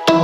Hello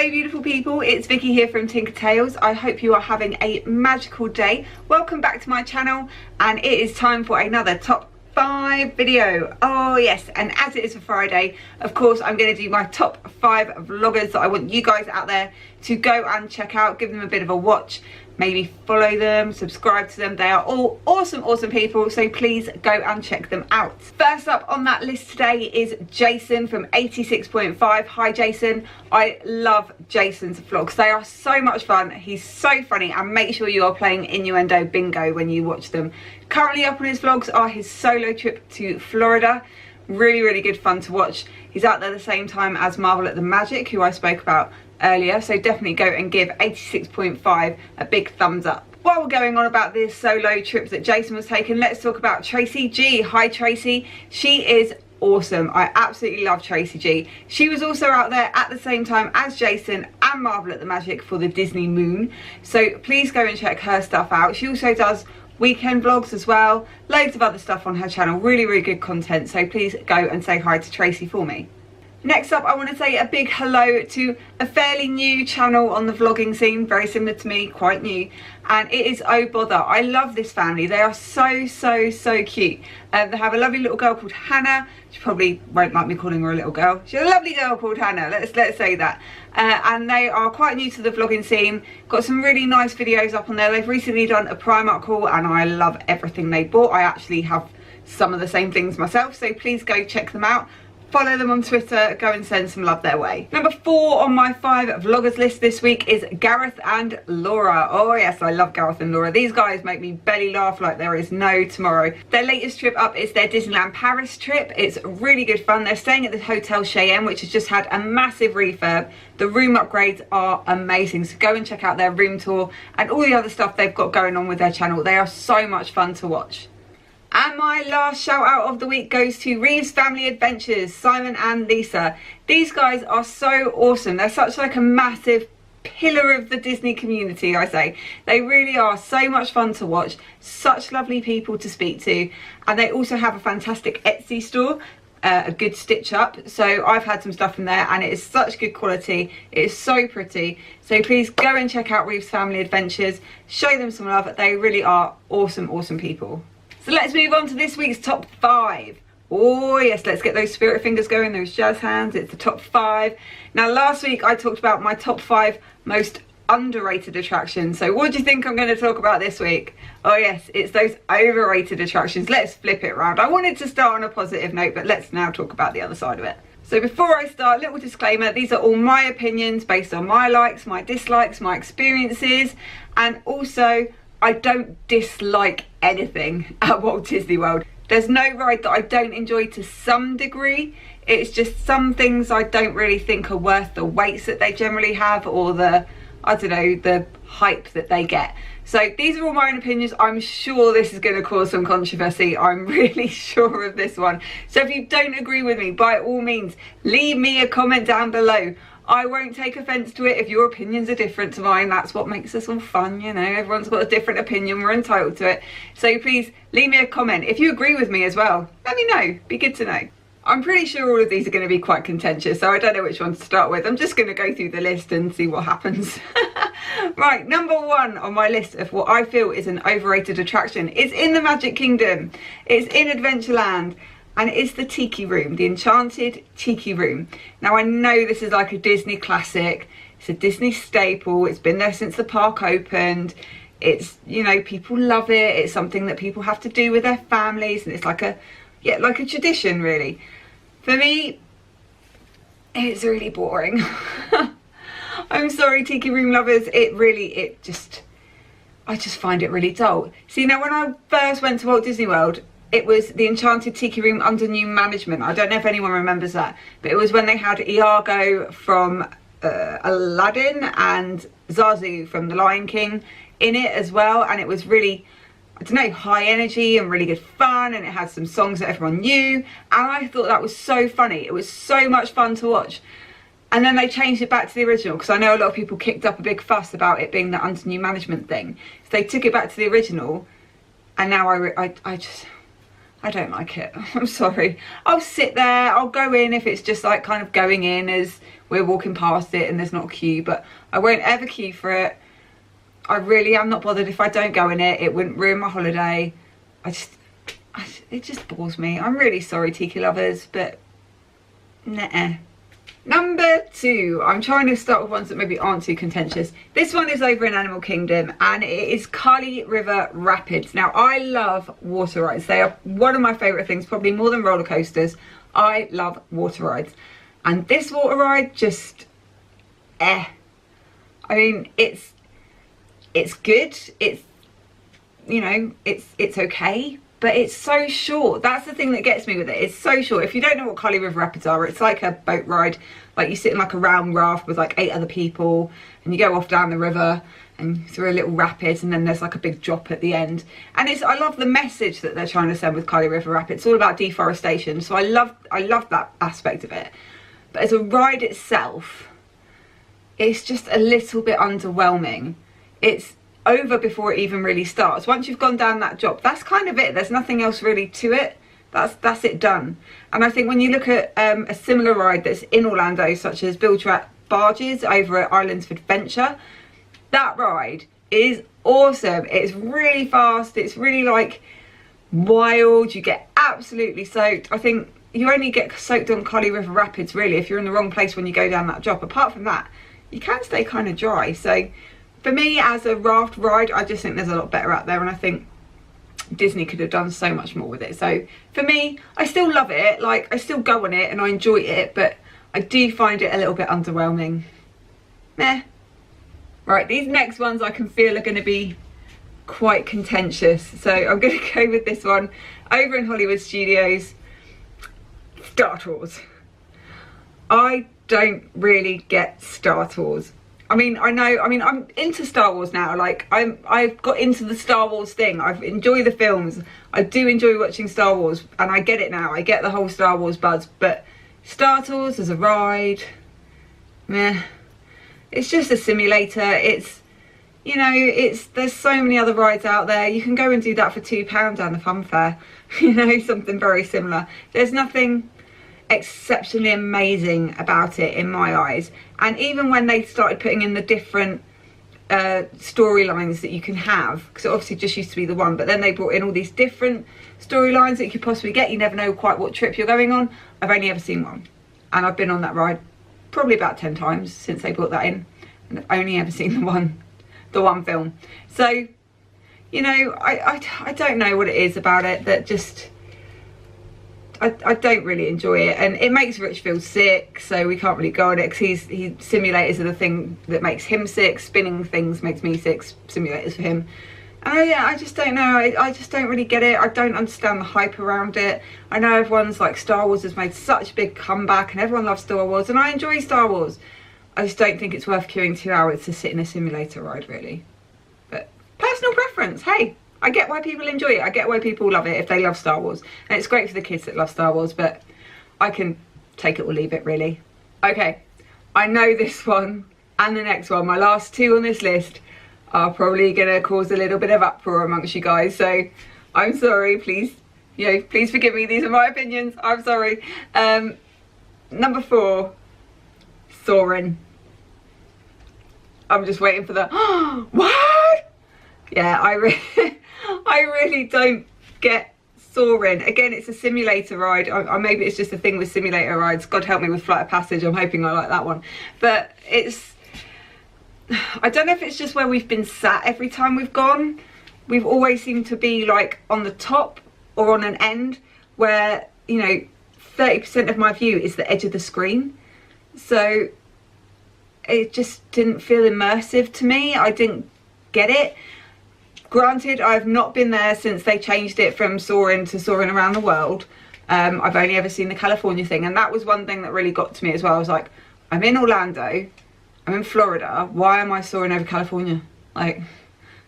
beautiful people, it's Vicky here from Tinker Tales. I hope you are having a magical day. Welcome back to my channel, and it is time for another top 5 video. Oh yes, and as it is a Friday, of course I'm going to do my top 5 vloggers that I want you guys out there to go and check out, give them a bit of a watch, maybe follow them, subscribe to them. They are all awesome people, so please go and check them out. First up on that list today is Jason from 86.5. Hi Jason, I love Jason's vlogs. They are so much fun, he's so funny, and make sure you are playing innuendo bingo when you watch them. Currently up on his vlogs are his solo trip to Florida. Really good fun to watch. He's out there the same time as Marvel at the Magic, who I spoke about earlier, so definitely go and give 86.5 a big thumbs up. While we're going on about this solo trip that Jason was taking, let's talk about Tracy G. Hi Tracy, she is awesome. I absolutely love Tracy G. She was also out there at the same time as Jason and Marvel at the Magic for the Disney Moon, so please go and check her stuff out. She also does weekend vlogs as well, loads of other stuff on her channel, really good content, so please go and say hi to Tracy for me. Next up, I want to say a big hello to a fairly new channel on the vlogging scene, very similar to me, quite new, and it is Oh Bother. I love this family. They are so cute. They have a lovely little girl called Hannah. She probably won't like me calling her a little girl. She's a lovely girl called Hannah, let's say that. And they are quite new to the vlogging scene. Got some really nice videos up on there. They've recently done a Primark haul, and I love everything they bought. I actually have some of the same things myself, so please go check them out. Follow them on Twitter, go and send some love their way. Number 4 on my 5 vloggers list this week is Gareth and Laura. Oh yes, I love Gareth and Laura. These guys make me belly laugh like there is no tomorrow. Their latest trip up is their Disneyland Paris trip. It's really good fun. They're staying at the Hotel Cheyenne, which has just had a massive refurb. The room upgrades are amazing, so go and check out their room tour and all the other stuff they've got going on with their channel. They are so much fun to watch. And my last shout out of the week goes to Reeves Family Adventures, Simon and Lisa. These guys are so awesome. They're such like a massive pillar of the Disney community, I say. They really are so much fun to watch, such lovely people to speak to, and they also have a fantastic Etsy store, a good stitch up. So I've had some stuff in there and it is such good quality. It is so pretty. So please go and check out Reeves Family Adventures. Show them some love. They really are awesome people. So let's move on to this week's top 5. Oh yes, let's get those spirit fingers going, those jazz hands. It's the top 5. Now last week I talked about my top 5 most underrated attractions. So what do you think I'm going to talk about this week? Oh yes, it's those overrated attractions. Let's flip it around. I wanted to start on a positive note, but let's now talk about the other side of it. So before I start, little disclaimer, these are all my opinions based on my likes, my dislikes, my experiences, and also I don't dislike anything at Walt Disney World. There's no ride that I don't enjoy to some degree. It's just some things I don't really think are worth the waits that they generally have, or the, I don't know, the hype that they get. So these are all my own opinions. I'm sure this is going to cause some controversy. I'm really sure of this one. So if you don't agree with me, by all means, leave me a comment down below. I won't take offence to it if your opinions are different to mine. That's what makes us all fun, you know. Everyone's got a different opinion. We're entitled to it. So please leave me a comment. If you agree with me as well, let me know. Be good to know. I'm pretty sure all of these are going to be quite contentious, so I don't know which one to start with. I'm just going to go through the list and see what happens. Right, number 1 on my list of what I feel is an overrated attraction is in the Magic Kingdom. It's in Adventureland. And it is the Tiki Room, the Enchanted Tiki Room. Now I know this is like a Disney classic, it's a Disney staple, it's been there since the park opened, it's, you know, people love it, it's something that people have to do with their families, and it's like a, yeah, like a tradition really. For me, it's really boring. I'm sorry Tiki Room lovers, I just find it really dull. See, now when I first went to Walt Disney World, it was the Enchanted Tiki Room under new management. I don't know if anyone remembers that, but it was when they had Iago from Aladdin and Zazu from The Lion King in it as well, and it was really, I don't know, high energy and really good fun, and it had some songs that everyone knew, and I thought that was so funny. It was so much fun to watch. And then they changed it back to the original, because I know a lot of people kicked up a big fuss about it being the under new management thing. So they took it back to the original, and now I don't like it. I'm sorry. I'll sit there, I'll go in if it's just like kind of going in as we're walking past it and there's not a queue, but I won't ever queue for it. I really am not bothered if I don't go in it. It wouldn't ruin my holiday. It just bores me. I'm really sorry, tiki lovers, but nah. Number 2, I'm trying to start with ones that maybe aren't too contentious. This one is over in Animal Kingdom, and it is Kali River Rapids. Now, I love water rides. They are one of my favourite things, probably more than roller coasters. I love water rides. And this water ride just, I mean, it's good. It's, you know, it's okay. But it's so short. That's the thing that gets me with it. It's so short. If you don't know what Kali River Rapids are, it's like a boat ride. Like you sit in like a round raft with like 8 other people and you go off down the river and through a little rapid, and then there's like a big drop at the end. And I love the message that they're trying to send with Kali River Rapids. It's all about deforestation. So I love that aspect of it. But as a ride itself, it's just a little bit underwhelming. It's over before it even really starts. Once you've gone down that drop, that's kind of it. There's nothing else really to it. That's it done. And I think when you look at a similar ride that's in Orlando, such as Bill Track Barges over at Islands of Adventure, that ride is awesome. It's really fast. It's really like wild. You get absolutely soaked. I think you only get soaked on Kali River Rapids really if you're in the wrong place when you go down that drop. Apart from that, you can stay kind of dry. So for me, as a raft ride, I just think there's a lot better out there, and I think Disney could have done so much more with it. So for me, I still love it. Like, I still go on it and I enjoy it, but I do find it a little bit underwhelming. Meh. Right, these next ones I can feel are going to be quite contentious. So I'm going to go with this one. Over in Hollywood Studios, Star Tours. I don't really get Star Tours. I mean, I'm into Star Wars now. Like, I've got into the Star Wars thing. I enjoy the films. I do enjoy watching Star Wars, and I get it now. I get the whole Star Wars buzz. But Star Tours as a ride, meh. It's just a simulator. It's, you know, there's so many other rides out there. You can go and do that for £2 down the fun fair. You know, something very similar. There's nothing exceptionally amazing about it in my eyes. And even when they started putting in the different storylines that you can have, because it obviously just used to be the one, but then they brought in all these different storylines that you could possibly get. You never know quite what trip you're going on. I've only ever seen one, and I've been on that ride probably about 10 times since they brought that in, and I've only ever seen the one film. So, you know, I don't know what it is about it that just, I don't really enjoy it, and it makes Rich feel sick, so we can't really go on it, because simulators are the thing that makes him sick. Spinning things makes me sick, simulators for him. And yeah, I just don't know. I just don't really get it. I don't understand the hype around it. I know everyone's like, Star Wars has made such a big comeback and everyone loves Star Wars, and I enjoy Star Wars. I just don't think it's worth queuing 2 hours to sit in a simulator ride, really. But personal preference, hey. I get why people enjoy it. I get why people love it if they love Star Wars. And it's great for the kids that love Star Wars, but I can take it or leave it, really. Okay, I know this one and the next one, my last 2 on this list, are probably going to cause a little bit of uproar amongst you guys. So I'm sorry, please, you know, please forgive me. These are my opinions. I'm sorry. Number 4, Soarin'. I'm just waiting for the, what? Yeah, I really don't get Soarin'. Again, it's a simulator ride. Maybe it's just a thing with simulator rides. God help me with Flight of Passage. I'm hoping I like that one. But I don't know if it's just where we've been sat every time we've gone. We've always seemed to be like on the top or on an end where, you know, 30% of my view is the edge of the screen. So it just didn't feel immersive to me. I didn't get it. Granted, I've not been there since they changed it from Soarin' to Soarin' Around the World. I've only ever seen the California thing, and that was one thing that really got to me as well. I was like, I'm in Orlando, I'm in Florida, why am I soaring over California? Like,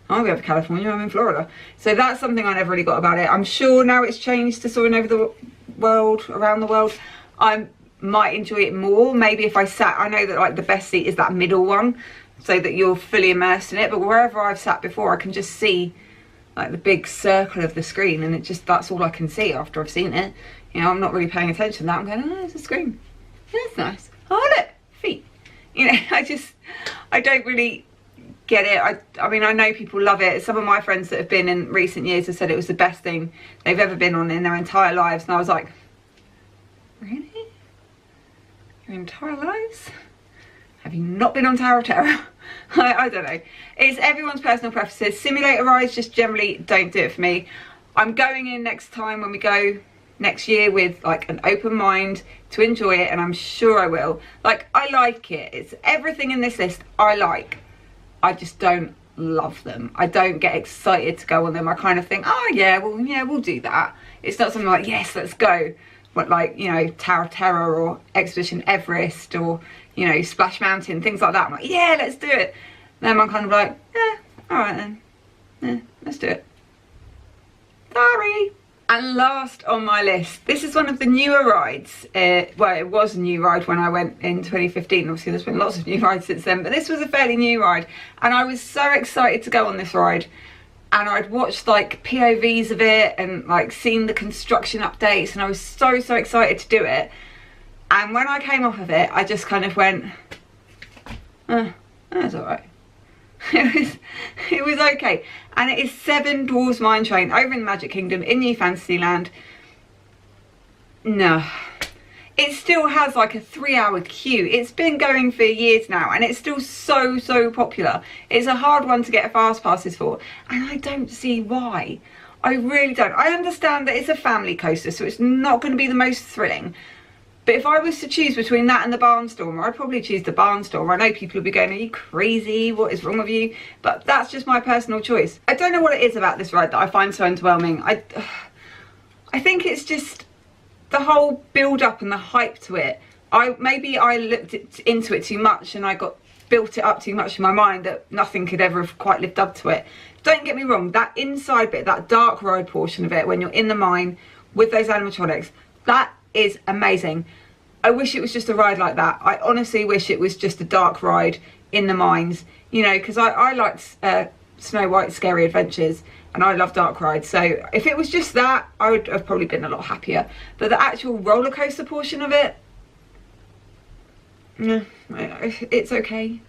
I won't be over California, I'm in Florida. So that's something I never really got about it. I'm sure now it's changed to Soaring Over the World, Around the World, I might enjoy it more. Maybe if I sat, I know that like the best seat is that middle one, so that you're fully immersed in it, but wherever I've sat before, I can just see like the big circle of the screen, and that's all I can see after I've seen it. You know, I'm not really paying attention to that. I'm going, oh, there's a screen. That's nice. Oh, look, feet. You know, I don't really get it. I mean, I know people love it. Some of my friends that have been in recent years have said it was the best thing they've ever been on in their entire lives, and I was like, really? Your entire lives? Have you not been on Tower of Terror? I don't know. It's everyone's personal preferences. Simulator rides just generally don't do it for me. I'm going in next time when we go next year with like an open mind to enjoy it, and I'm sure I will. Like, I like it. It's everything in this list I like. I just don't love them. I don't get excited to go on them. I kind of think, oh yeah, we'll do that. It's not something like, yes, let's go. But like, you know, Tower of Terror or Expedition Everest or, you know, Splash Mountain, things like that. I'm like, yeah, let's do it. Then I'm kind of like, yeah, all right then. Yeah, let's do it. Sorry. And last on my list, this is one of the newer rides. Well, it was a new ride when I went in 2015. Obviously, there's been lots of new rides since then, but this was a fairly new ride. And I was so excited to go on this ride. And I'd watched like POVs of it and like seen the construction updates, and I was so excited to do it. And when I came off of it, I just kind of went, that's all right. It was okay. And it is Seven Dwarfs Mine Train over in the Magic Kingdom in New Fantasyland. No. It still has like a 3-hour queue. It's been going for years now, and it's still so popular. It's a hard one to get fast passes for, and I don't see why. I really don't. I understand that it's a family coaster, so it's not going to be the most thrilling. But if I was to choose between that and the Barnstormer, I'd probably choose the Barnstormer. I know people will be going, are you crazy? What is wrong with you? But that's just my personal choice. I don't know what it is about this ride that I find so underwhelming. I think it's just the whole build-up and the hype to it. Maybe I looked into it too much, and I built it up too much in my mind that nothing could ever have quite lived up to it. Don't get me wrong, that inside bit, that dark ride portion of it, when you're in the mine with those animatronics, that is amazing. I wish it was just a ride like that. I honestly wish it was just a dark ride in the mines, you know, because I liked Snow White's Scary Adventures, and I love dark rides. So if it was just that, I would have probably been a lot happier. But the actual roller coaster portion of it, it's okay.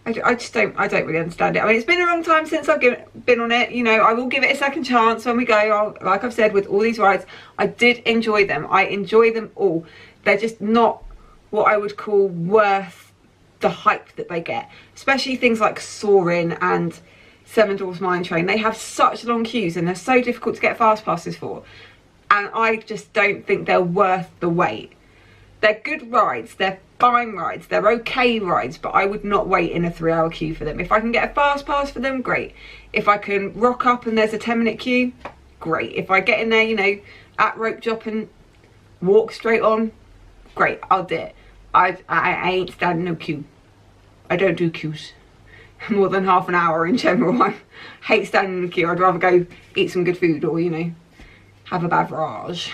I don't really understand it. I mean, it's been a long time since I've been on it. You know, I will give it a second chance when we go. Like I've said with all these rides, I did enjoy them. I enjoy them all. They're just not what I would call worth the hype that they get. Especially things like Soarin' and Seven Dwarfs Mine Train. They have such long queues, and they're so difficult to get fast passes for. And I just don't think they're worth the wait. They're good rides, they're fine rides, they're okay rides, but I would not wait in a 3-hour queue for them. If I can get a fast pass for them, great. If I can rock up and there's a 10-minute queue, great. If I get in there, you know, at rope drop and walk straight on, great, I'll do it. I ain't standing no queue. I don't do queues more than half an hour in general. I hate standing in a queue. I'd rather go eat some good food or, you know, have a beverage.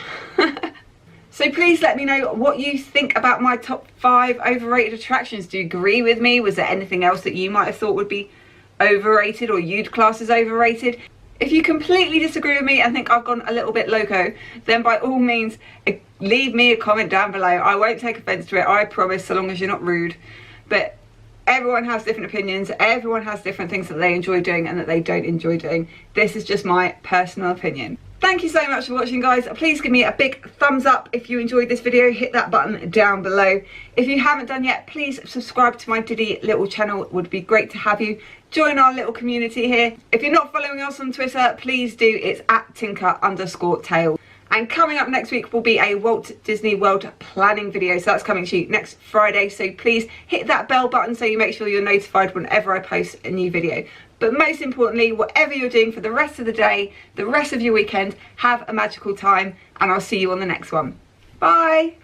So please let me know what you think about my top 5 overrated attractions. Do you agree with me? Was there anything else that you might have thought would be overrated or you'd class as overrated? If you completely disagree with me and think I've gone a little bit loco, then by all means leave me a comment down below. I won't take offence to it, I promise, so long as you're not rude. But everyone has different opinions, everyone has different things that they enjoy doing and that they don't enjoy doing. This is just my personal opinion. Thank you so much for watching, guys. Please give me a big thumbs up if you enjoyed this video. Hit that button down below. If you haven't done yet, please subscribe to my Diddy little channel. It would be great to have you join our little community here. If you're not following us on Twitter, please do. It's @Tinker_Tail. And coming up next week will be a Walt Disney World planning video. So that's coming to you next Friday. So please hit that bell button so you make sure you're notified whenever I post a new video. But most importantly, whatever you're doing for the rest of the day, the rest of your weekend, have a magical time, and I'll see you on the next one. Bye.